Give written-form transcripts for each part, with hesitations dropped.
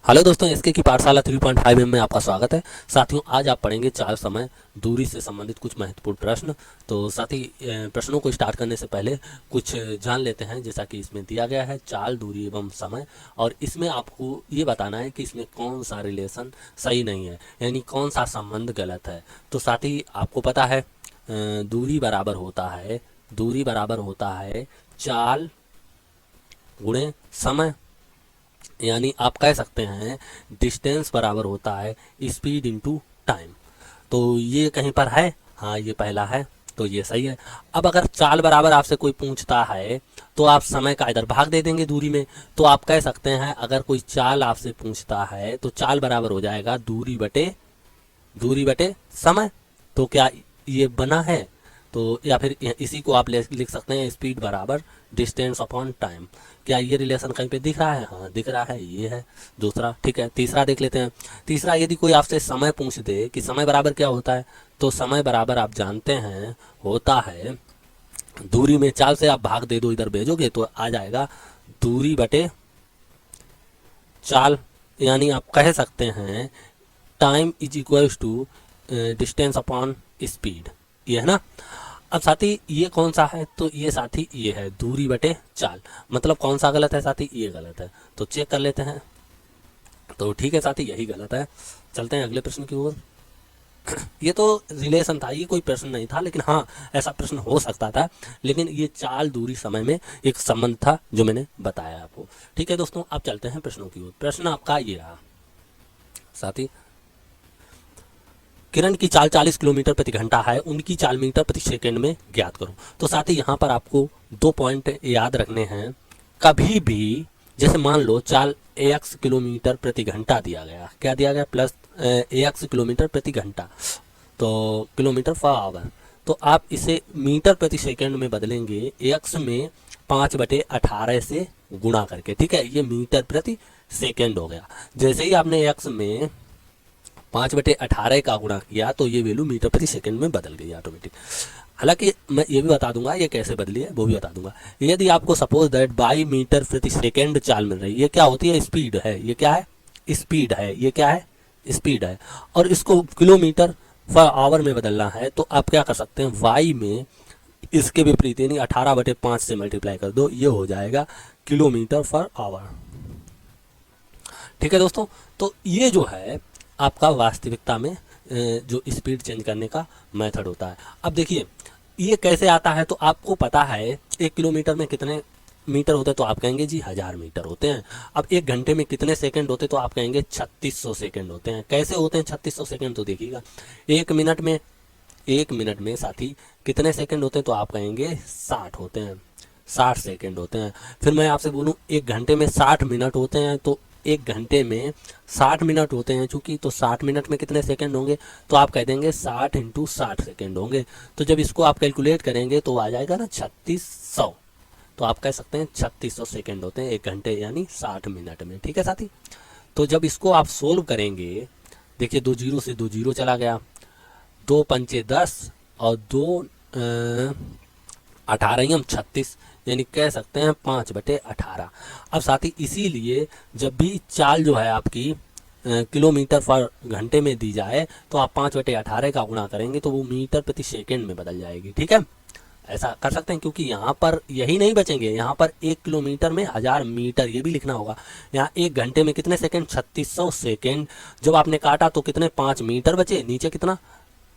Hello दोस्तों, SK की पाठशाला 3.5 में आपका स्वागत है। साथियों, आज आप पढ़ेंगे चाल, समय, दूरी से संबंधित कुछ महत्वपूर्ण प्रश्न। तो साथी, प्रश्नों को स्टार्ट करने से पहले कुछ जान लेते हैं। जैसा कि इसमें दिया गया है चाल, दूरी एवं समय, और इसमें आपको ये बताना है कि इसमें कौन सा रिलेशन सही नहीं है, यानी कौन सा संबंध गलत है। तो साथी, आपको पता है दूरी बराबर होता है चाल गुणे समय, यानी आप कह सकते हैं डिस्टेंस बराबर होता है स्पीड इनटू टाइम। तो ये कहीं पर है, हाँ ये पहला है, तो ये सही है। अब अगर चाल बराबर आपसे कोई पूछता है तो आप समय का इधर भाग दे देंगे दूरी में। तो आप कह सकते हैं अगर कोई चाल आपसे पूछता है तो चाल बराबर हो जाएगा दूरी बटे समय। तो क्या ये बना है? तो या फिर इसी को आप लिख सकते हैं स्पीड बराबर डिस्टेंस अपॉन टाइम। क्या ये रिलेशन कहीं पे दिख रहा है? हाँ दिख रहा है, ये है दूसरा। ठीक है, तीसरा देख लेते हैं। तीसरा, यदि कोई आपसे समय पूछ दे कि समय बराबर क्या होता है, तो समय बराबर आप जानते हैं होता है दूरी में चाल से आप भाग दे दो, इधर भेजोगे तो आ जाएगा दूरी बटे चाल, यानी आप कह सकते हैं time is equals to distance upon speed. ये है ना। अब साथी ये कौन सा है? तो ये साथी ये है दूरी बटे चाल। मतलब कौन सा गलत है साथी? ये गलत है। तो चेक कर लेते हैं। तो ठीक है साथी, यही गलत है। चलते हैं अगले प्रश्न की ओर। ये तो रिलेशन था, ये कोई प्रश्न नहीं था, लेकिन हाँ ऐसा प्रश्न हो सकता था। लेकिन ये चाल, दूरी, समय में एक संबंध था जो मैंने बताया आपको। ठीक है दोस्तों, अब चलते हैं प्रश्नों की ओर। प्रश्न आपका ये रहा साथी, किरण की चाल 40 किलोमीटर प्रति घंटा है, उनकी चाल मीटर प्रति सेकंड में ज्ञात करो। तो साथ ही यहाँ पर आपको 2 पॉइंट याद रखने हैं। कभी भी जैसे मान लो चाल AX किलोमीटर प्रति घंटा दिया गया, क्या दिया गया? प्लस AX किलोमीटर प्रति घंटा, तो किलोमीटर पर आवर। तो आप इसे मीटर प्रति सेकंड में बदलेंगे, एक्स में 5/18 से गुणा करके। ठीक है, ये मीटर प्रति सेकंड हो गया। जैसे ही आपने एक्स में 5/18 का गुणा किया तो ये वैल्यू मीटर प्रति सेकंड में बदल गई ऑटोमेटिक। हालांकि मैं ये भी बता दूंगा ये कैसे बदली है, वो भी बता दूंगा। यदि आपको सपोज दैट बाई मीटर प्रति सेकंड चाल मिल रही है, ये क्या होती है? स्पीड है। ये क्या है? स्पीड है। ये क्या है? स्पीड है। और इसको किलोमीटर पर आवर में बदलना है, तो आप क्या कर सकते हैं? वाई में इसके विपरीत यानी 18/5 से मल्टीप्लाई कर दो, ये हो जाएगा किलोमीटर पर आवर। ठीक है दोस्तों, तो ये जो है आपका वास्तविकता में जो स्पीड चेंज करने का मेथड होता है। अब देखिए ये कैसे आता है, तो आपको पता है 1 किलोमीटर में कितने मीटर होते हैं, तो आप कहेंगे जी 1000 मीटर होते हैं। अब 1 घंटे में कितने सेकंड होते हैं, तो आप कहेंगे 3600 सेकंड होते हैं। कैसे होते हैं 3600 सेकंड? तो देखिएगा 1 मिनट में साथी कितने सेकंड होते हैं, तो आप कहेंगे 60 होते हैं, 60 सेकंड होते हैं। फिर मैं आपसे बोलूं 1 घंटे में 60 मिनट होते हैं, तो 1 घंटे में 60 मिनट होते हैं चूंकि, तो 60 मिनट में कितने सेकंड होंगे, तो आप कह देंगे 60 × 60 सेकंड होंगे। तो जब इसको आप कैलकुलेट करेंगे तो आ जाएगा ना 3600। तो आप कह सकते हैं 3600 सेकंड होते हैं 1 घंटे यानी 60 मिनट में। ठीक है साथी, तो जब इसको आप सोल्व करेंगे, देखिए 2 जीरो से 2 जीरो चला गया, 2 पंचे 10 और 2 18 36, यानी कह सकते हैं 5/18। अब साथी इसीलिए जब भी चाल जो है आपकी किलोमीटर पर घंटे में दी जाए, तो आप 5/18 का गुणा करेंगे तो वो मीटर प्रति सेकंड में बदल जाएगी। ठीक है, ऐसा कर सकते हैं, क्योंकि यहाँ पर यही नहीं बचेंगे, यहाँ पर 1 किलोमीटर में 1000 मीटर ये भी लिखना होगा। यहाँ 1 घंटे में कितने सेकंड? 3600 सेकंड। जब आपने काटा तो कितने? 5 मीटर बचे, नीचे कितना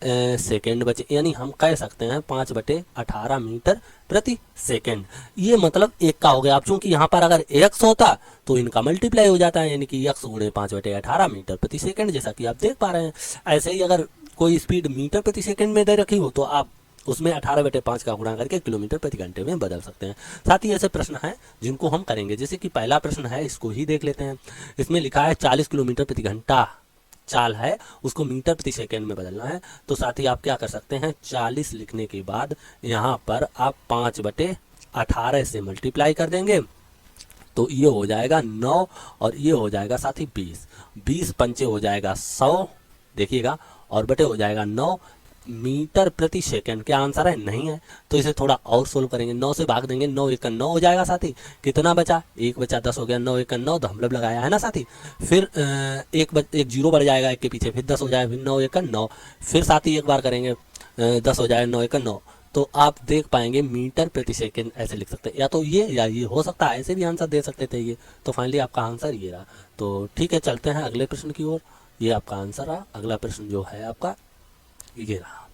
सेकंड बचे, यानी हम कह सकते हैं 5/18 मीटर प्रति सेकंड। ये मतलब एक का हो गया। अब चूंकि यहाँ पर अगर एक्स होता तो इनका मल्टीप्लाई हो जाता है, यानी कि एक्स गुणे 5/18 मीटर प्रति सेकंड, जैसा कि आप देख पा रहे हैं। ऐसे ही अगर कोई स्पीड मीटर प्रति सेकंड में दे रखी हो तो आप उसमें 18/5 का गुणा करके किलोमीटर प्रति घंटे में बदल सकते हैं। साथ ही ऐसे प्रश्न हैं जिनको हम करेंगे, जैसे कि पहला प्रश्न है, इसको ही देख लेते हैं। इसमें लिखा है 40 किलोमीटर प्रति घंटा चाल है, उसको मीटर प्रति सेकंड में बदलना है। तो साथ ही आप क्या कर सकते हैं, 40 लिखने के बाद यहाँ पर आप 5/18 से मल्टीप्लाई कर देंगे, तो ये हो जाएगा 9 और ये हो जाएगा साथ ही 20। 20 पंचे हो जाएगा 100, देखिएगा, और बटे हो जाएगा 9, मीटर प्रति सेकंड। क्या आंसर है? नहीं है। तो इसे थोड़ा और सोल्व करेंगे। 9 से भाग देंगे, 9 1 9 हो जाएगा साथी। कितना बचा? 1 बचा, 10 हो गया, 9 1 9, दशमलव लगाया है ना साथी। फिर एक जीरो बढ़ जाएगा एक के पीछे, फिर 10 हो जाएगा, फिर 9 1 9, फिर साथी एक बार करेंगे 10 हो जाएगा, 9 1 9। तो आप देख पाएंगे मीटर प्रति सेकंड ऐसे लिख सकते हैं, या तो ये या ये हो सकता है, ऐसे भी आंसर दे सकते थे ये। तो फाइनली आपका आंसर ये रहा। तो ठीक है, चलते हैं अगले प्रश्न की ओर। ये आपका आंसर रहा। अगला प्रश्न जो है आपका ये रहा।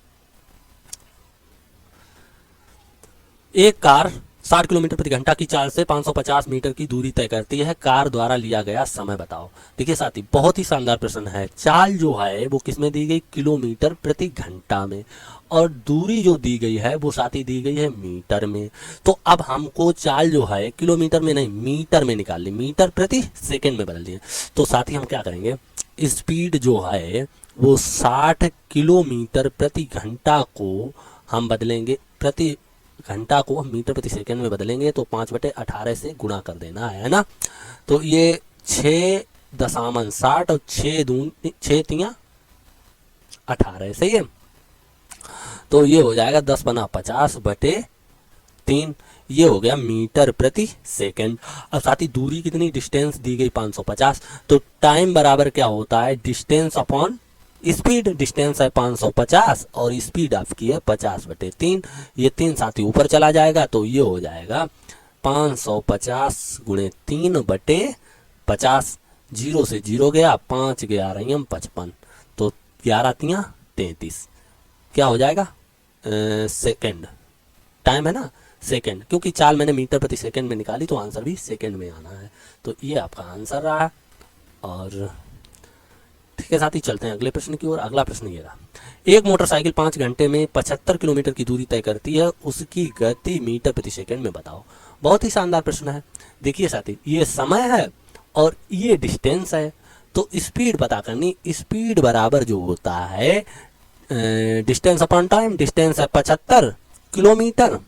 एक कार 60 किलोमीटर प्रति घंटा की चाल से 550 मीटर की दूरी तय करती है। कार द्वारा लिया गया समय बताओ। देखिए साथी, बहुत ही शानदार प्रश्न है। चाल जो है वो किसमें दी गई? किलोमीटर प्रति घंटा में। और दूरी जो दी गई है वो साथी दी गई है मीटर में। तो अब हमको चाल जो है किलोमीटर में नहीं मीटर में निकालनी, मीटर प्रति सेकंड में बदल दिए। तो साथी हम क्या करेंगे, स्पीड जो है वो 60 किलोमीटर प्रति घंटा को हम बदलेंगे, प्रति घंटा को हम मीटर प्रति सेकंड में बदलेंगे। तो 5/18 से गुणा कर देना है ना। तो ये 6.60 और 6 तिया 18, सही है। तो ये हो जाएगा 10 बना 50/3। ये हो गया मीटर प्रति सेकंड। अब साथ ही दूरी कितनी, डिस्टेंस दी गई 550। तो टाइम बराबर क्या होता है? Distance upon speed. डिस्टेंस है 550 और स्पीड आपकी है 50/3। ये 3 साथी ऊपर चला जाएगा, तो ये हो जाएगा 550 गुणे 3/50। 0 से 0 गया, 5 गया रही हम 55। तो 11 तिया 33। क्या हो जाएगा? सेकंड। टाइम है ना सेकंड, क्योंकि चाल मैंने मीटर प्रति सेकंड में निकाली तो आंसर भी सेकंड में आना है। तो ये आपका आंसर रहा। और ठीक है साथी, चलते हैं अगले प्रश्न की ओर। अगला प्रश्न ये रहा। एक मोटरसाइकिल 5 घंटे में 75 किलोमीटर की दूरी तय करती है, उसकी गति मीटर प्रति सेकंड में बताओ। बहुत ही शानदार प्रश्न है। देखिए साथी, ये समय है और ये डिस्टेंस है। तो स्पीड पता करनी। स्पीड बराबर जो होता है डिस्टेंस अपॉन टाइम। डिस्टेंस है 75 किलोमीटर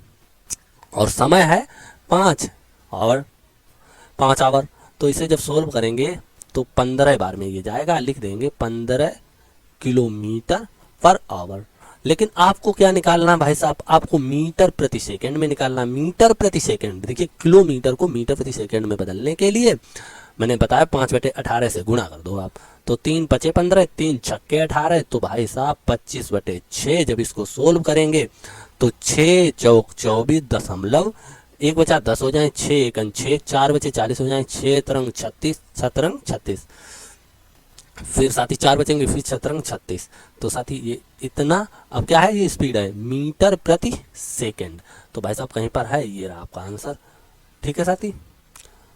और समय है 5 आवर। तो इसे जब सोल्व करेंगे तो 15 बार में ये जाएगा, लिख देंगे 15 किलोमीटर पर आवर। लेकिन आपको क्या निकालना भाई साहब? आपको मीटर प्रति सेकंड में निकालना। मीटर प्रति सेकंड, देखिए किलोमीटर को मीटर प्रति सेकंड में बदलने के लिए मैंने बताया 5/18 से गुणा कर दो आप। तो 3 5 15, 3 6 18, तो भाई साहब 25/6। जब इसको सोल्व करेंगे तो 6 चौक 24 दशमलव 1 बचा 10 हो जाए, 6 1 6, 4 बचे 40 हो जाए, 6 तरंग 36, 7 36। फिर साथी 4 बचेंगे, फिर 6 36। तो साथी ये इतना। अब क्या है? ये स्पीड है मीटर प्रति सेकंड। तो भाई साहब कहीं पर है, ये रहा आपका आंसर। ठीक है साथी,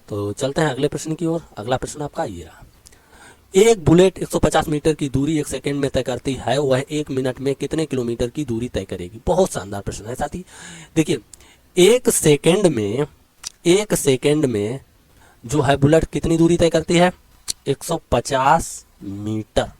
तो चलते हैं अगले प्रश्न की ओर। अगला प्रश्न आपका ये रहा। एक बुलेट 150 मीटर की दूरी 1 सेकंड में तय करती है, वह 1 मिनट में कितने किलोमीटर की दूरी तय करेगी? बहुत शानदार प्रश्न है साथी। देखिए, एक सेकंड में जो है बुलेट कितनी दूरी तय करती है? 150 मीटर।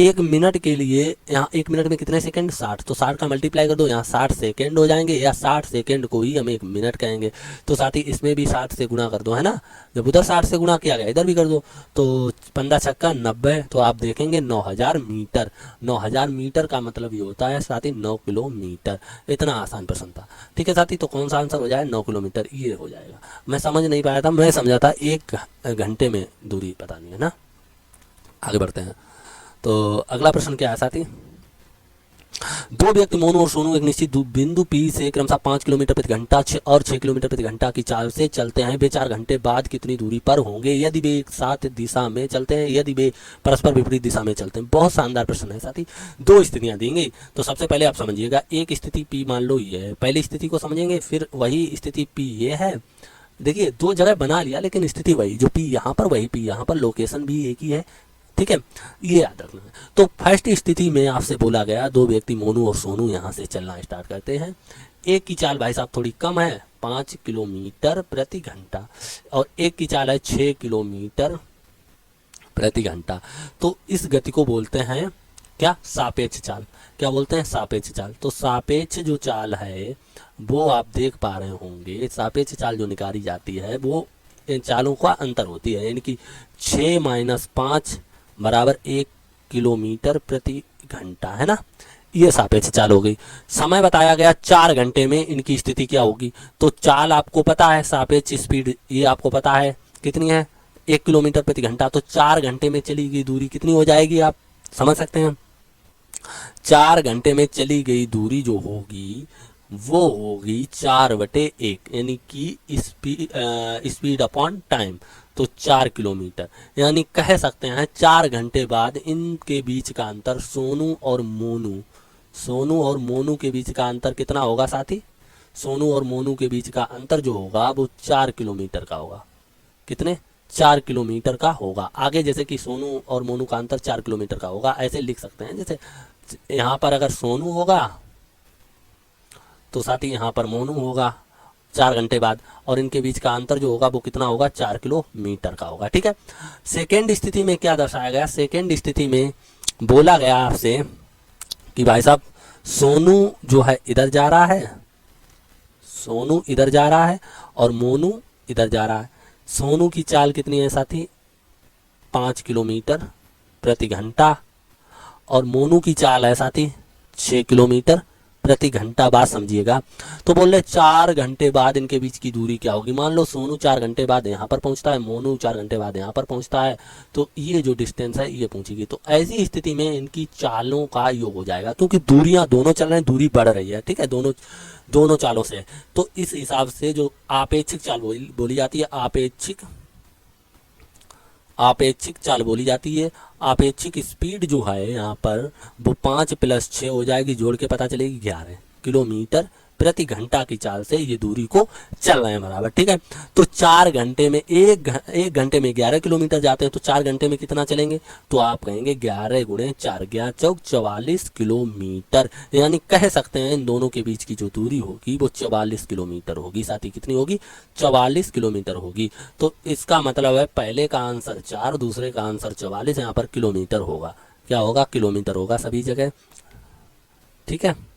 1 मिनट के लिए, यहाँ 1 मिनट में कितने सेकंड? 60। तो 60 का मल्टीप्लाई कर दो, यहाँ 60 सेकंड हो जाएंगे, या 60 सेकंड को ही हम 1 मिनट कहेंगे। तो साथ ही इसमें भी 60 से गुणा कर दो, है ना। जब उधर 60 से गुणा किया गया इधर भी कर दो, तो 15 छक्का 90। तो आप देखेंगे 9000 मीटर। 9000 मीटर का मतलब ये होता है साथ ही 9 किलोमीटर। इतना आसान प्रश्न था। ठीक है साथी, तो कौन सा आंसर हो जाए? 9 किलोमीटर ये हो जाएगा। मैं समझ नहीं पाया था, मैं समझा था 1 घंटे में दूरी बतानी है ना। आगे बढ़ते हैं। तो अगला प्रश्न क्या है साथी? दो व्यक्ति मोनू और सोनू एक निश्चित बिंदु पी से क्रमशः 5 किलोमीटर प्रति घंटा और 6 किलोमीटर प्रति घंटा की चाल से चलते हैं। वे 4 घंटे बाद कितनी दूरी पर होंगे यदि वे एक साथ दिशा में चलते हैं, यदि वे परस्पर विपरीत दिशा में चलते हैं? बहुत शानदार प्रश्न है साथी। 2 स्थितियां दी गई। तो सबसे पहले आप समझिएगा, एक स्थिति पी मान लो ये है, पहली स्थिति को समझेंगे, फिर वही स्थिति पी ये है। देखिए 2 जगह बना लिया, लेकिन स्थिति वही, जो पी यहाँ पर वही पी यहाँ पर, लोकेशन भी एक ही है। ठीक है, ये याद रखना है। तो फर्स्ट स्थिति में आपसे बोला गया 2 व्यक्ति मोनू और सोनू यहाँ से चलना स्टार्ट करते हैं। एक की चाल भाई साहब थोड़ी कम है, 5 किलोमीटर प्रति घंटा, और एक की चाल है 6 किलोमीटर प्रति घंटा। तो इस गति को बोलते हैं क्या? सापेक्ष चाल। क्या बोलते हैं? सापेक्ष चाल। तो सापेक्ष जो चाल है वो आप देख पा रहे होंगे, सापेक्ष चाल जो निकाली जाती है वो इन चालों का अंतर होती है, यानी कि 6 - 5 बराबर 1 किलोमीटर प्रति घंटा, है ना। ये सापेक्ष चाल हो गई। समय बताया गया 4 घंटे में इनकी स्थिति क्या होगी। तो चाल आपको पता है, सापेक्ष स्पीड ये आपको पता है कितनी है, 1 किलोमीटर प्रति घंटा। तो 4 घंटे में चली गई दूरी कितनी हो जाएगी, आप समझ सकते हैं। 4 घंटे में चली गई दूरी जो होगी वो होगी 4/1, यानी कि स्पीड अपॉन टाइम, तो 4 किलोमीटर। यानी कह सकते हैं 4 घंटे बाद इनके बीच का अंतर, सोनू और मोनू के बीच का अंतर कितना होगा साथी, सोनू और मोनू के बीच का अंतर जो होगा वो 4 किलोमीटर का होगा। कितने, 4 किलोमीटर का होगा। आगे जैसे कि सोनू और मोनू का अंतर 4 किलोमीटर का होगा, ऐसे लिख सकते हैं। जैसे यहाँ पर अगर सोनू होगा तो साथी यहाँ पर मोनू होगा 4 घंटे बाद, और इनके बीच का अंतर जो होगा वो कितना होगा, 4 किलोमीटर का होगा। ठीक है। सेकेंड स्थिति में क्या दर्शाया गया, सेकेंड स्थिति में बोला गया आपसे कि भाई साहब सोनू जो है इधर जा रहा है, सोनू इधर जा रहा है और मोनू इधर जा रहा है। सोनू की चाल कितनी है साथी, 5 किलोमीटर प्रति घंटा, और मोनू की चाल है साथी 6 किलोमीटर प्रति घंटा। बात समझिएगा। तो बोल रहे 4 घंटे बाद इनके बीच की दूरी क्या होगी। मान लो सोनू 4 घंटे बाद यहाँ पर पहुँचता है, मोनू 4 घंटे बाद यहाँ पर पहुँचता है, तो ये जो डिस्टेंस है ये पहुँचेगी। तो ऐसी स्थिति में इनकी चालों का योग हो जाएगा, क्योंकि दूरियां दोनों चल रहे हैं, दूरी बढ़ रही है। ठीक है, दोनों चालों से। तो इस हिसाब से जो आपेक्षिक चाल बोली जाती है, आपेक्षिक चाल बोली जाती है। आपेक्षिक स्पीड जो है यहाँ पर वो 5 + 6 हो जाएगी, जोड़ के पता चलेगी 11 किलोमीटर प्रति घंटा की चाल से ये दूरी को चल रहे हैं बराबर। ठीक है। तो 4 घंटे में एक घंटे में 11 किलोमीटर जाते हैं, तो 4 घंटे में कितना चलेंगे, तो आप कहेंगे 11 × 4 = 44 किलोमीटर। यानी कह सकते हैं इन दोनों के बीच की जो दूरी होगी वो 44 किलोमीटर होगी। साथ ही कितनी होगी, 44 किलोमीटर होगी। तो इसका मतलब है पहले का आंसर 4, दूसरे का आंसर 44, यहाँ पर किलोमीटर होगा। क्या होगा, किलोमीटर होगा सभी जगह। ठीक है।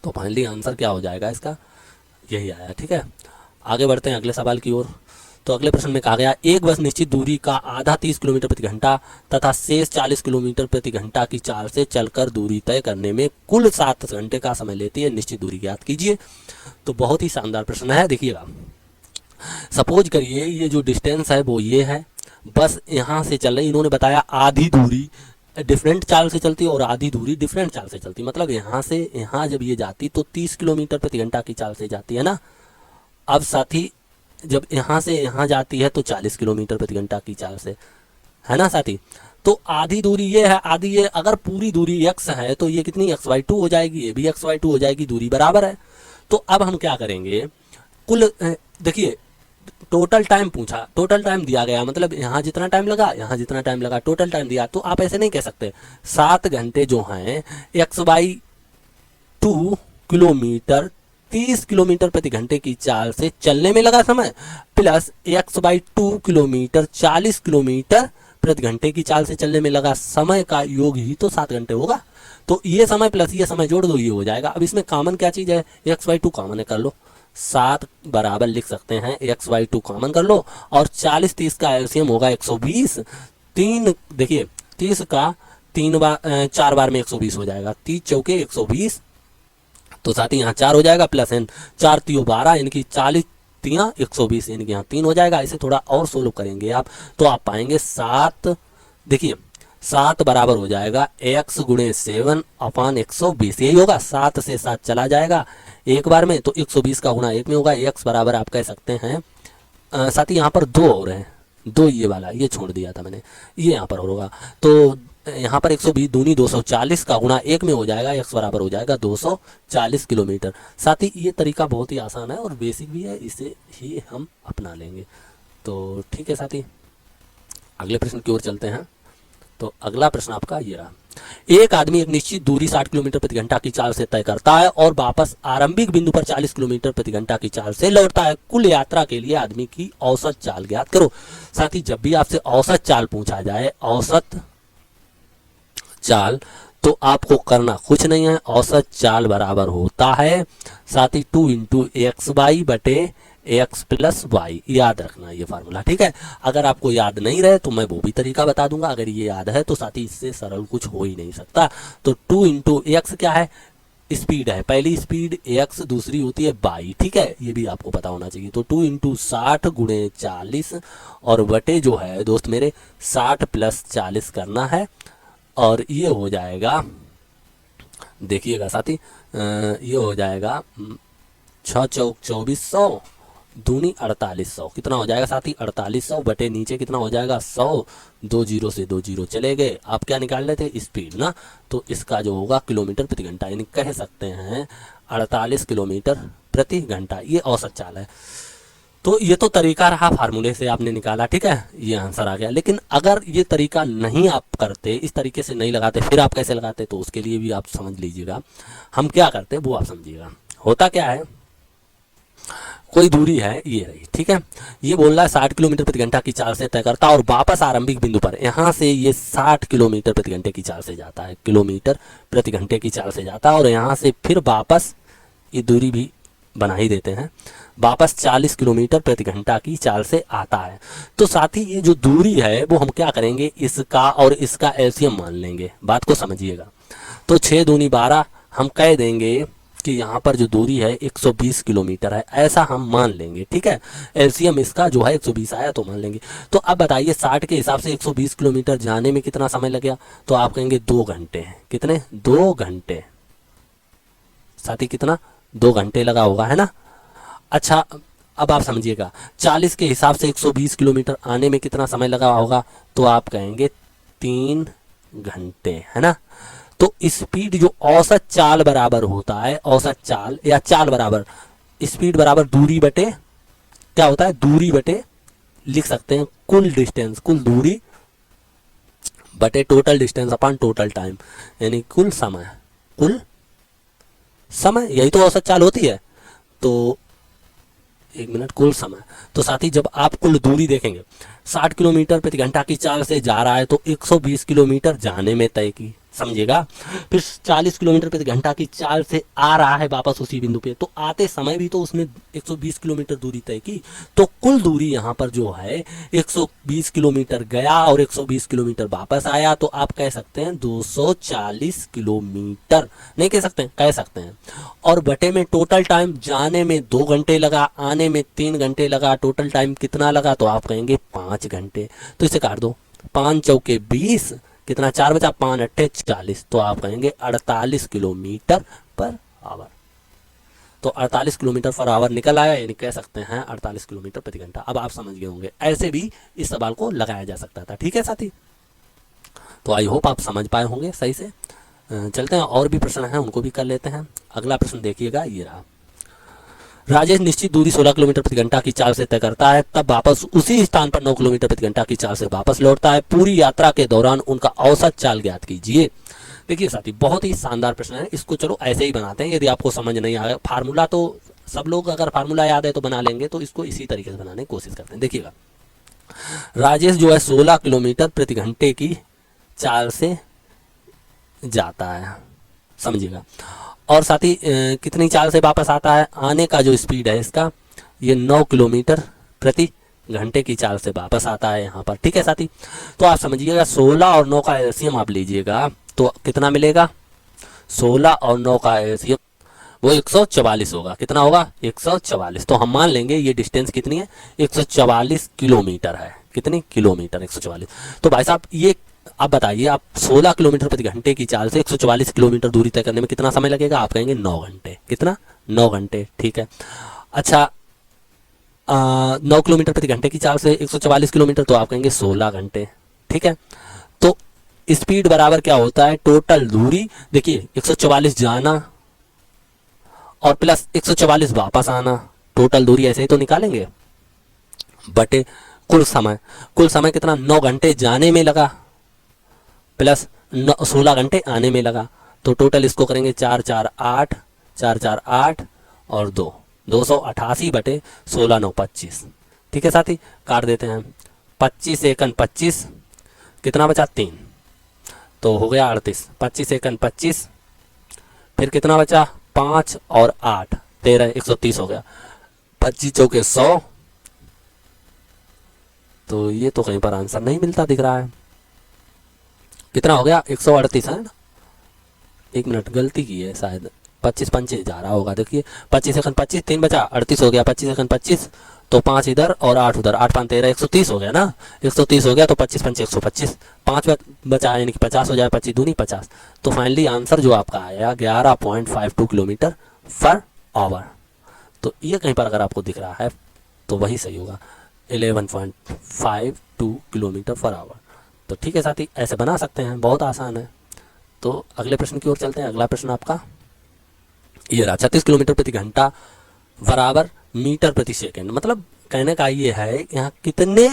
तो फाइनली आंसर क्या हो जाएगा इसका, यही आया। ठीक है। आगे बढ़ते हैं अगले सवाल की ओर। तो अगले प्रश्न में कहा गया एक बस निश्चित दूरी का आधा 30 किलोमीटर प्रति घंटा तथा शेष 40 किलोमीटर प्रति घंटा की चाल से चलकर दूरी तय करने में कुल 7 घंटे का समय लेती है, निश्चित दूरी ज्ञात कीजिए। तो बहुत ही शानदार प्रश्न है। देखिएगा, सपोज करिए ये जो डिस्टेंस है वो ये है, बस यहाँ से चल रही, इन्होंने बताया आधी दूरी डिफरेंट चाल से चलती और आधी दूरी डिफरेंट चाल से चलती। मतलब यहाँ से यहाँ जब ये जाती तो 30 किलोमीटर प्रति घंटा की चाल से जाती है ना। अब साथी जब यहाँ से यहाँ जाती है तो 40 किलोमीटर प्रति घंटा की चाल से, है ना साथी। तो आधी दूरी ये है, आधी ये। अगर पूरी दूरी x है तो ये कितनी x/2 हो जाएगी, ये भी x/2 हो जाएगी, दूरी बराबर है। तो अब हम क्या करेंगे, कुल देखिए टोटल टाइम पूछा, टोटल टाइम दिया गया, मतलब यहाँ जितना टाइम लगा, यहाँ जितना टाइम लगा, टोटल टाइम दिया। तो आप ऐसे नहीं कह सकते 7 घंटे जो हैं x/2 किलोमीटर 30 किलोमीटर प्रति घंटे की चाल से चलने में लगा समय प्लस x/2 किलोमीटर 40 किलोमीटर प्रति घंटे की चाल से चलने में लगा समय का योग ही तो 7 घंटे होगा। तो ये समय प्लस ये समय जोड़ दो, ये हो जाएगा। अब इसमें कॉमन क्या चीज़ है, x/2 कॉमन है, कर लो। 7 बराबर लिख सकते हैं x/2 कॉमन कर लो, और 40 30 का एलसीएम होगा 120। 3 देखिए 30 का 4 बार में 120 हो जाएगा, 30 चौके 120। तो साथ ही यहाँ 4 हो जाएगा प्लस n 4 × 12, इनकी 40 × 120, इनके यहाँ 3 हो जाएगा। इसे थोड़ा और सोल्व करेंगे आप तो आप पाएंगे 7, देखिए 7 बराबर हो जाएगा x × 7/120, यही होगा। 7 से 7 चला जाएगा एक बार में, तो 120 का गुणा 1 में होगा। x बराबर आप कह सकते हैं साथ ही यहाँ पर 2 और हैं, 2 ये वाला ये छोड़ दिया था मैंने, ये यहाँ पर होगा। तो यहाँ पर 120 दूनी 240 का गुणा 1 में हो जाएगा, x बराबर हो जाएगा 240 किलोमीटर। साथ ही ये तरीका बहुत ही आसान है और बेसिक भी है, इसे ही हम अपना लेंगे। तो ठीक है साथी, अगले प्रश्न की ओर चलते हैं। तो अगला प्रश्न आपका ये रहा, एक आदमी एक निश्चित दूरी 60 किलोमीटर प्रति घंटा की चाल से तय करता है और वापस आरंभिक बिंदु पर 40 किलोमीटर प्रति घंटा की चाल से लौटता है। कुल यात्रा के लिए आदमी की औसत चाल ज्ञात करो। साथ ही जब भी आपसे औसत चाल पूछा जाए, औसत चाल, तो आपको करना कुछ नहीं है, औसत चाल बराबर होता है साथ ही 2 × xy/a एक्स प्लस वाई, याद रखना ये फार्मूला, ठीक है। अगर आपको याद नहीं रहे तो मैं वो भी तरीका बता दूंगा, अगर ये याद है तो साथ ही इससे सरल कुछ हो ही नहीं सकता। तो 2 इंटू एक्स क्या है, स्पीड है, पहली स्पीड एक्स, दूसरी होती है बाई, ठीक है, ये भी आपको पता होना चाहिए। तो 2 इंटू 60 गुणे 40 और बटे जो है दोस्त मेरे 60 प्लस 40 करना है, और ये हो जाएगा, देखिएगा साथी, ये हो जाएगा 6 चौक 2400 दूनी 4800, कितना हो जाएगा साथी 4800 बटे नीचे कितना हो जाएगा 100, 2 जीरो से 2 जीरो चले गए। आप क्या निकाल रहे थे, स्पीड ना, तो इसका जो होगा किलोमीटर प्रति घंटा, यानी कह सकते हैं 48 किलोमीटर प्रति घंटा, ये औसत चाल है। तो ये तो तरीका रहा, फार्मूले से आपने निकाला, ठीक है, ये आंसर आ गया। लेकिन अगर ये तरीका नहीं आप करते, इस तरीके से नहीं लगाते, फिर आप कैसे लगाते, तो उसके लिए भी आप समझ लीजिएगा हम क्या करते वो आप समझिएगा। होता क्या है, कोई दूरी है ये रही, ठीक है, ये बोल रहा है 60 किलोमीटर प्रति घंटा की चाल से तय करता और वापस आरंभिक बिंदु पर यहाँ से ये 60 किलोमीटर प्रति घंटे की चाल से जाता है, किलोमीटर प्रति घंटे की चाल से जाता है, और यहाँ से फिर वापस ये दूरी भी बना ही देते हैं, वापस 40 किलोमीटर प्रति घंटा की चाल से आता है। तो साथ ही ये जो दूरी है वो हम क्या करेंगे, इसका और इसका एलसीएम मान लेंगे, बात को समझिएगा। तो 6 दूनी 12 हम कह देंगे कि यहाँ पर जो दूरी है 120 किलोमीटर है, ऐसा हम मान लेंगे, ठीक है। एलसीएम इसका जो है 120 आया तो मान लेंगे। तो अब बताइए 60 के हिसाब से 120 किलोमीटर जाने में कितना समय लगेगा, तो आप कहेंगे 2 घंटे। कितने, 2 घंटे साथी, कितना, 2 घंटे लगा होगा, है ना। अच्छा अब आप समझिएगा 40 के हिसाब से 120 किलोमीटर आने में कितना समय लगा होगा, तो आप कहेंगे 3 घंटे, है ना। तो स्पीड जो औसत चाल बराबर होता है, औसत चाल या चाल बराबर स्पीड बराबर दूरी बटे क्या होता है, दूरी बटे लिख सकते हैं कुल डिस्टेंस, कुल दूरी बटे total distance upon total time, यानी कुल समय, कुल समय, यही तो औसत चाल होती है। तो एक मिनट, कुल समय। तो साथ ही जब आप कुल दूरी देखेंगे 60 किलोमीटर प्रति घंटा की चाल से जा रहा है तो 120 किलोमीटर जाने में तय की, समझिएगा। फिर 40 किलोमीटर प्रति घंटा की चाल से आ रहा है वापस उसी बिंदु पे, तो आते समय भी तो उसने 120 किलोमीटर दूरी तय की। तो कुल दूरी यहाँ पर जो है 120 किलोमीटर गया और 120 किलोमीटर वापस आया, तो आप कह सकते हैं 240 किलोमीटर, नहीं कह सकते, कह सकते हैं। और बटे में टोटल टाइम, जाने में 2 घंटे लगा, आने में 3 घंटे लगा, टोटल टाइम कितना लगा, तो आप कहेंगे 5 घंटे। तो इसे काट दो, 5 चौके 20, कितना 4 बचा, 5 अट्ठे 40, तो आप कहेंगे 48 किलोमीटर पर आवर। तो 48 किलोमीटर पर आवर निकल आया, यानी कह सकते हैं 48 किलोमीटर प्रति घंटा। अब आप समझ गए होंगे, ऐसे भी इस सवाल को लगाया जा सकता था, ठीक है साथी। तो आई होप आप समझ पाए होंगे सही से। चलते हैं, और भी प्रश्न हैं उनको भी कर लेते हैं। अगला प्रश्न देखिएगा, ये रहा। राजेश निश्चित दूरी 16 किलोमीटर प्रति घंटा की चाल से तय करता है, तब वापस उसी स्थान पर 9 किलोमीटर प्रति घंटा की चाल से वापस लौटता है। पूरी यात्रा के दौरान उनका औसत चाल ज्ञात कीजिए। देखिए साथी, बहुत ही शानदार प्रश्न है, इसको चलो ऐसे ही बनाते हैं। यदि आपको समझ नहीं आया, फार्मूला तो सब लोग अगर फार्मूला याद है तो बना लेंगे, तो इसको इसी तरीके से बनाने की कोशिश करते हैं। देखिएगा, राजेश जो है 16 किलोमीटर प्रति घंटे की चाल से जाता है, समझिएगा, और साथ ही कितनी चाल से वापस आता है, आने का जो स्पीड है इसका ये 9 किलोमीटर प्रति घंटे की चाल से वापस आता है यहाँ पर, ठीक है साथी। तो आप समझिएगा 16 और 9 का एलसीएम आप लीजिएगा तो कितना मिलेगा, 16 और 9 का एलसीएम वो 144 होगा। कितना होगा, 144। तो हम मान लेंगे ये डिस्टेंस कितनी है, 144 किलोमीटर है। कितनी किलोमीटर, 144। तो भाई साहब ये अब बताइए, आप 16 किलोमीटर प्रति घंटे की चाल से 144 किलोमीटर दूरी तय करने में कितना समय लगेगा, आप कहेंगे 9 घंटे। कितना, 9 घंटे, ठीक है। अच्छा 9 किलोमीटर प्रति घंटे की चाल से 144 किलोमीटर, तो आप कहेंगे 16 घंटे, ठीक है। तो स्पीड बराबर क्या होता है, टोटल दूरी, देखिए 144 जाना और प्लस 144 वापस आना, टोटल दूरी ऐसे ही तो निकालेंगे, बटे कुल समय। कुल समय कितना, 9 घंटे जाने में लगा प्लस 16 घंटे आने में लगा, तो टोटल इसको करेंगे 4 4 8, 4 4 8 और 2, 288 बटे 16 9 25, ठीक है साथी। काट देते हैं, 25 एकन 25, कितना बचा 3, तो हो गया 38। 25 एकन 25, फिर कितना बचा 5 और 8 13, 130 हो गया। 25 चौके 100। तो ये तो कहीं पर आंसर नहीं मिलता दिख रहा है। कितना हो गया? 138 है ना। 1 मिनट, गलती की है शायद। 25 पंचे जा रहा होगा, देखिए 25 सेकंड 25, 3 बचा 38 हो गया। 25 सेकंड 25, तो 5 इधर और 8 उधर, 8 5 13, 130 हो गया ना। 130 हो गया तो 25 पंचे 125, 5 बचा यानी कि 50 हो जाए। 25 दूनी 50। तो फाइनली आंसर जो आपका आया 11.52 किलोमीटर पर आवर। तो ये कहीं पर अगर आपको दिख रहा है तो वही सही होगा, 11.52 किलोमीटर पर आवर। तो ठीक है साथी, ऐसे बना सकते हैं, बहुत आसान है। तो अगले प्रश्न की ओर चलते हैं। अगला प्रश्न आपका ये रहा, 36 किलोमीटर प्रति घंटा बराबर मीटर प्रति सेकंड। मतलब कहने का ये है यहाँ कितने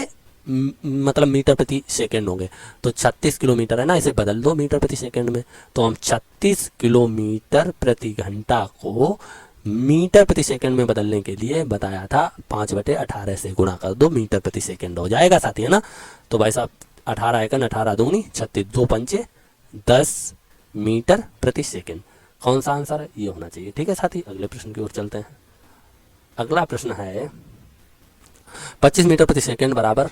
मतलब मीटर प्रति सेकंड होंगे। तो 36 किलोमीटर है ना, इसे बदल दो मीटर प्रति सेकंड में। तो हम 36 किलोमीटर प्रति घंटा को मीटर प्रति सेकंड में बदलने के लिए बताया था 5/18 से गुणा कर दो, मीटर प्रति सेकंड हो जाएगा साथी, है ना। तो भाई साहब 18 एकन 18 दूनी 36, 2 पंचे 10 मीटर प्रति सेकंड। कौन सा आंसर है? ये होना चाहिए। ठीक है साथी, अगले प्रश्न की ओर चलते हैं। अगला प्रश्न है 25 मीटर प्रति सेकंड बराबर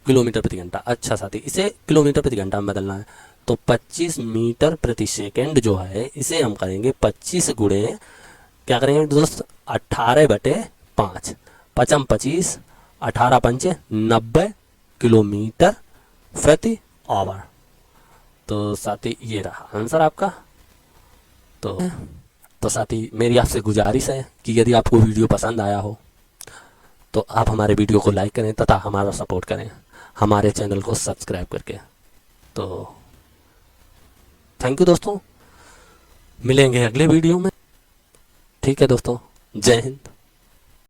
किलोमीटर प्रति घंटा। अच्छा साथी, इसे किलोमीटर प्रति घंटा में बदलना है। तो 25 मीटर प्रति सेकंड जो है इसे हम करेंगे 25 गुणे, क्या करेंगे दोस्त, 18/5, 5 25, 18 पंचे 90 किलोमीटर प्रति आवर। तो साथी ये रहा आंसर आपका। तो साथी मेरी आपसे गुजारिश है कि यदि आपको वीडियो पसंद आया हो तो आप हमारे वीडियो को लाइक करें तथा हमारा सपोर्ट करें हमारे चैनल को सब्सक्राइब करके। तो थैंक यू दोस्तों, मिलेंगे अगले वीडियो में। ठीक है दोस्तों, जय हिंद।